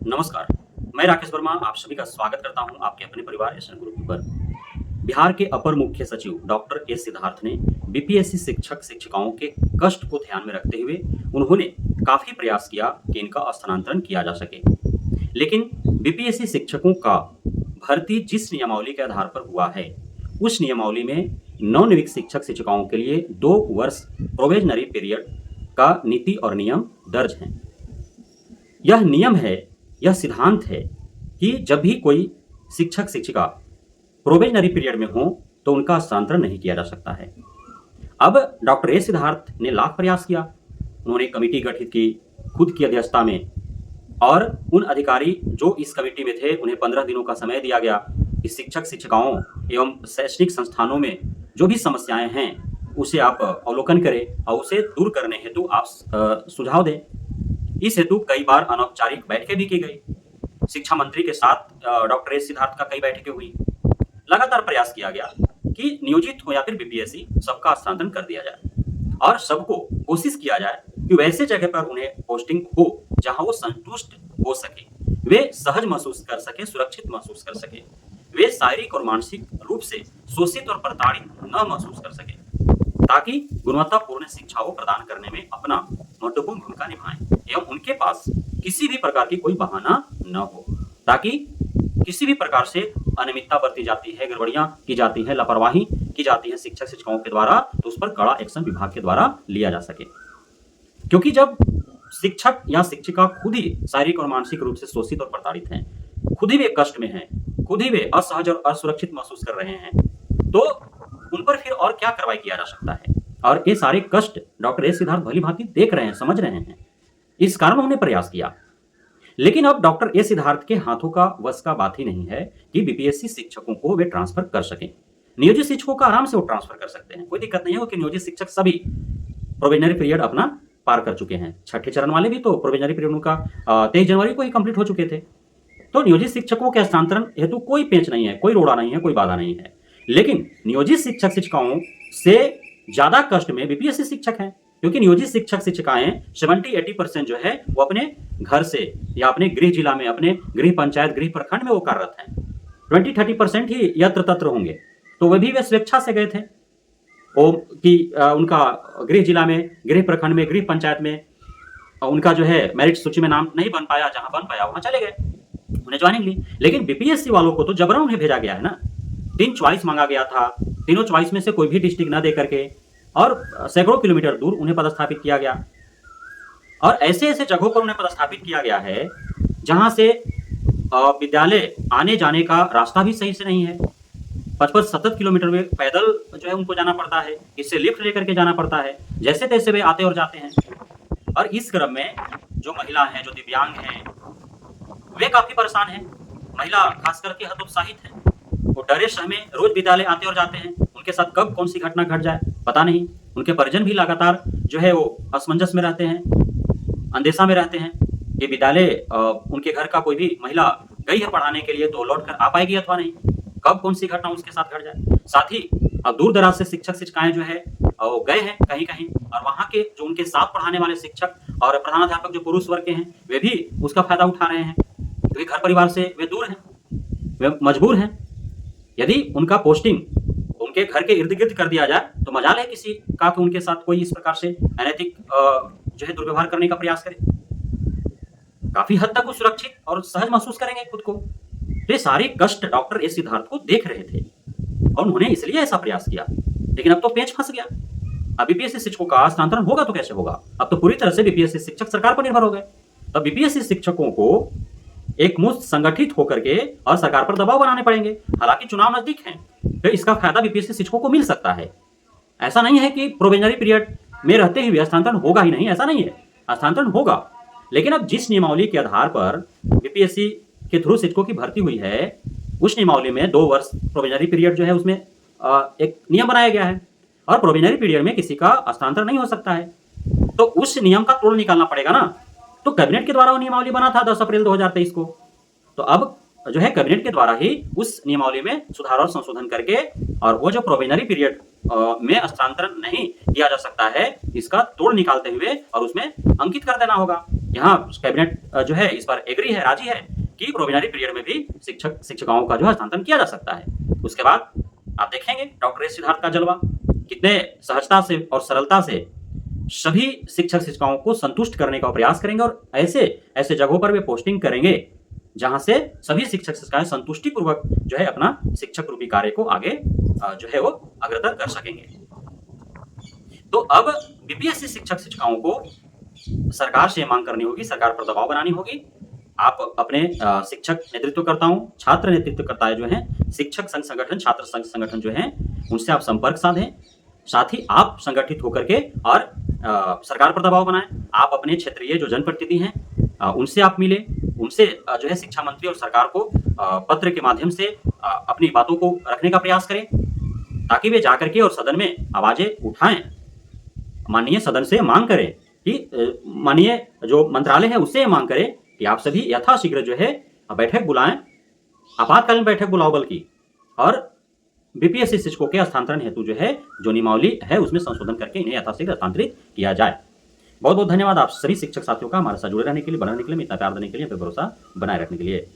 नमस्कार, मैं राकेश वर्मा आप सभी का स्वागत करता हूं आपके अपने परिवार एसएन ग्रुप पर। बिहार के अपर मुख्य सचिव डॉक्टर एस सिद्धार्थ ने बीपीएससी शिक्षक-शिक्षिकाओं के कष्ट को ध्यान में रखते हुए उन्होंने काफ़ी प्रयास किया कि इनका स्थानांतरण किया जा सके। लेकिन बीपीएससी शिक्षकों का भर्ती जिस नियमावली के आधार पर हुआ है, उस नियमावली में नवनियुक्त शिक्षक-शिक्षिकाओं के लिए 2 वर्ष प्रोबेशनरी पीरियड का नीति और नियम दर्ज हैं। यह नियम है, यह सिद्धांत है कि जब भी कोई शिक्षक-शिक्षिका प्रोबेशनरी पीरियड में हो, तो उनका स्थानांतरण नहीं किया जा सकता है। अब डॉक्टर ए सिद्धार्थ ने लाख प्रयास किया। उन्होंने कमेटी गठित की, खुद की अध्यक्षता में, और उन अधिकारी जो इस कमेटी में थे, उन्हें 15 दिनों का समय दिया गया कि शिक्षक-शिक्षिकाओं एवं शैक्षणिक संस्थानों में जो भी समस्याएँ हैं, उसे आप अवलोकन करें और उसे दूर करने हेतु आप सुझाव दें। इस हेतु कई बार अनौपचारिक बैठकें भी की गई। शिक्षा मंत्री के साथ डॉक्टर एस सिद्धार्थ का कई बैठकें हुई। लगातार प्रयास किया गया कि नियोजित हो या फिर बीपीएससी, सबका स्थानांतरण कर दिया जाए और सबको कोशिश किया जाए कि वैसे जगह पर उन्हें पोस्टिंग हो जहां वो संतुष्ट हो सके, वे सहज महसूस कर सके, सुरक्षित महसूस कर सके, वे शारीरिक और मानसिक रूप से शोषित और प्रताड़ित न महसूस कर सके, ताकि गुणवत्तापूर्ण शिक्षा को प्रदान करने में अपना महत्वपूर्ण भूमिका निभाएं एवं उनके पास किसी भी प्रकार की कोई बहाना न हो, ताकि किसी भी प्रकार से अनियमितता बरती जाती है, गड़बड़ियां की जाती है, लापरवाही की जाती है शिक्षक शिक्षकों के द्वारा, तो उस पर कड़ा एक्शन विभाग के द्वारा लिया जा सके। क्योंकि जब शिक्षक या शिक्षिका खुद ही शारीरिक और मानसिक रूप से शोषित और प्रताड़ित हैं, खुद ही वे कष्ट में हैं, खुद ही वे असहज और असुरक्षित महसूस कर रहे हैं, तो उन पर फिर और क्या कार्रवाई किया जा सकता है। और ये सारे कष्ट डॉक्टर एस सिद्धार्थ भली भांति देख रहे हैं, समझ रहे हैं। इस कारण उन्होंने प्रयास किया। लेकिन अब डॉक्टर एस सिद्धार्थ के हाथों का वश का बात ही नहीं है कि बीपीएससी शिक्षकों को वे ट्रांसफर कर सकें। नियोजित शिक्षकों का आराम से वो ट्रांसफर कर सकते हैं, कोई दिक्कत नहीं है, क्योंकि नियोजित शिक्षक सभी प्रोबेशनरी पीरियड अपना पार कर चुके हैं। छठे चरण वाले भी तो प्रोबेशनरी पीरियड उनका 23 जनवरी को ही कंप्लीट हो चुके थे। तो नियोजित शिक्षकों के हस्तांतरण हेतु कोई पेच नहीं है, कोई रोड़ा नहीं है, कोई बाधा नहीं है। लेकिन नियोजित शिक्षक शिक्षिकाओं से ज्यादा कष्ट में बीपीएससी शिक्षक हैं, क्योंकि नियोजित शिक्षक शिक्षिकाएं 70-80% जो है वो अपने घर से या अपने गृह जिला में, अपने गृह पंचायत, गृह प्रखंड में वो कार्यरत हैं। 20-30% ही यत्र तत्र होंगे, तो वे भी वे स्वेच्छा से गए थे कि उनका गृह जिला में, गृह प्रखंड में, गृह पंचायत में उनका जो है मेरिट सूची में नाम नहीं बन पाया, जहां बन पाया वहां चले गए, उन्हें ज्वाइनिंग ली। लेकिन बीपीएससी वालों को तो जबरन उन्हें भेजा गया है ना। 3 चॉइस मांगा गया था, तीनों चॉइस में से कोई भी डिस्ट्रिक्ट न दे करके और सैकड़ों किलोमीटर दूर उन्हें पदस्थापित किया गया। और ऐसे ऐसे जगहों पर उन्हें पदस्थापित किया गया है जहां से विद्यालय आने जाने का रास्ता भी सही से नहीं है। 55-70 किलोमीटर में पैदल जो है उनको जाना पड़ता है, इससे लिफ्ट लेकर के जाना पड़ता है, जैसे तैसे वे आते और जाते हैं। और इस क्रम में जो महिला हैं, जो दिव्यांग हैं, वे काफी परेशान हैं। महिला खास करके हतोत्साहित है, वो डरे सह में रोज विद्यालय आते और जाते हैं। उनके साथ कब कौन सी घटना घट जाए पता नहीं। उनके परिजन भी लगातार जो है वो असमंजस में रहते हैं, अंदेशा में रहते हैं कि विद्यालय उनके घर का कोई भी महिला गई है पढ़ाने के लिए तो लौट कर आ पाएगी अथवा नहीं, कब कौन सी घटना उसके साथ घट जाए। साथ ही अब दूर दराज से शिक्षक शिक्षिकाएं जो है वो गए हैं कहीं कहीं, और वहां के जो उनके साथ पढ़ाने वाले शिक्षक और प्रधानाध्यापक जो पुरुष वर्ग के हैं, वे भी उसका फायदा उठा रहे हैं, क्योंकि घर परिवार से वे दूर हैं, वे मजबूर हैं। यदि उनका पोस्टिंग उनके घर के इर्द गिर्द कर दिया जाए तो मजाल है किसी का कि उनके साथ कोई इस प्रकार से अनैतिक जो है दुर्व्यवहार करने का प्रयास करे। काफी हद तक वो सुरक्षित और सहज महसूस करेंगे खुद को। तो ये सारे कष्ट डॉक्टर एस सिद्धार्थ को देख रहे थे और उन्होंने इसलिए ऐसा प्रयास किया। लेकिन अब तो पेच फंस गया। अब बीपीएससी शिक्षकों का स्थानांतरण होगा तो कैसे होगा? अब तो पूरी तरह से बीपीएससी शिक्षक सरकार पर निर्भर हो गए। तब बीपीएससी शिक्षकों को एक मुश्त संगठित होकर के और सरकार पर दबाव बनाने पड़ेंगे। हालांकि चुनाव नजदीक हैं, तो इसका फायदा बीपीएससी शिक्षकों को मिल सकता है। ऐसा नहीं है कि प्रोबेशनरी पीरियड में रहते ही हस्तांतरण होगा ही नहीं, ऐसा नहीं है, हस्तांतरण होगा। लेकिन अब जिस नियमावली के आधार पर बीपीएससी के थ्रू शिक्षकों की भर्ती हुई है, उस नियमावली में 2 वर्ष प्रोबेशनरी पीरियड जो है उसमें एक नियम बनाया गया है, और प्रोबेशनरी पीरियड में किसी का हस्तांतरण नहीं हो सकता है। तो उस नियम का तोड़ निकालना पड़ेगा ना। तो कैबिनेट के द्वारा वो नियमावली बना था 10 अप्रैल 2023 को। तो अब जो है कैबिनेट के द्वारा ही उस नियमावली में सुधार और संशोधन करके, और वो जो प्रोबेशनरी पीरियड में हस्तांतरण नहीं किया जा सकता है, इसका तोड़ निकालते हुए और उसमें अंकित कर देना होगा। यहाँ कैबिनेट जो है इस पर एग्री है, राजी है कि प्रोविजनरी पीरियड में भी शिक्षिकाओं का जो है हस्तांतरण किया जा सकता है। उसके बाद आप देखेंगे डॉक्टर एस सिद्धार्थ का जलवा कितने सहजता से और सरलता से सभी शिक्षक शिक्षिकाओं को संतुष्ट करने का प्रयास करेंगे और ऐसे ऐसे जगहों पर वे पोस्टिंग करेंगे जहां से सभी शिक्षक शिक्षिकाएं संतुष्टि पूर्वक जो है अपना शिक्षक रूपी कार्य को आगे जो है वो अग्रसर कर सकेंगे। तो अब बीपीएससी शिक्षक शिक्षिकाओं को सरकार से मांग करनी होगी, सरकार पर दबाव बनानी होगी। आप अपने शिक्षक नेतृत्वकर्ताओं, छात्र नेतृत्वकर्ता जो हैं, शिक्षक संघ संगठन, छात्र संघ संगठन जो हैं, उनसे आप संपर्क साधें। साथ ही आप संगठित होकर के और सरकार पर दबाव बनाएं। आप अपने क्षेत्रीय जो जनप्रतिनिधि हैं उनसे आप मिले, उनसे जो है शिक्षा मंत्री और सरकार को पत्र के माध्यम से अपनी बातों को रखने का प्रयास करें ताकि वे जाकर के और सदन में आवाजें उठाएं, माननीय सदन से मांग करें कि माननीय जो मंत्रालय है उससे मांग करें कि आप सभी यथाशीघ्र जो है बैठक बुलाएं, आपातकालीन बैठक बुलाओ बल्कि, और बीपीएससी शिक्षकों के हस्तांतरण हेतु जो है जो नियमावली है उसमें संशोधन करके इन्हें यथाशीघ्र हस्तांतरित किया जाए। बहुत बहुत धन्यवाद आप सभी शिक्षक साथियों का हमारे साथ जुड़े रहने के लिए, बने रहने के लिए, इतना प्यार देने के लिए, भरोसा बनाए रखने के लिए।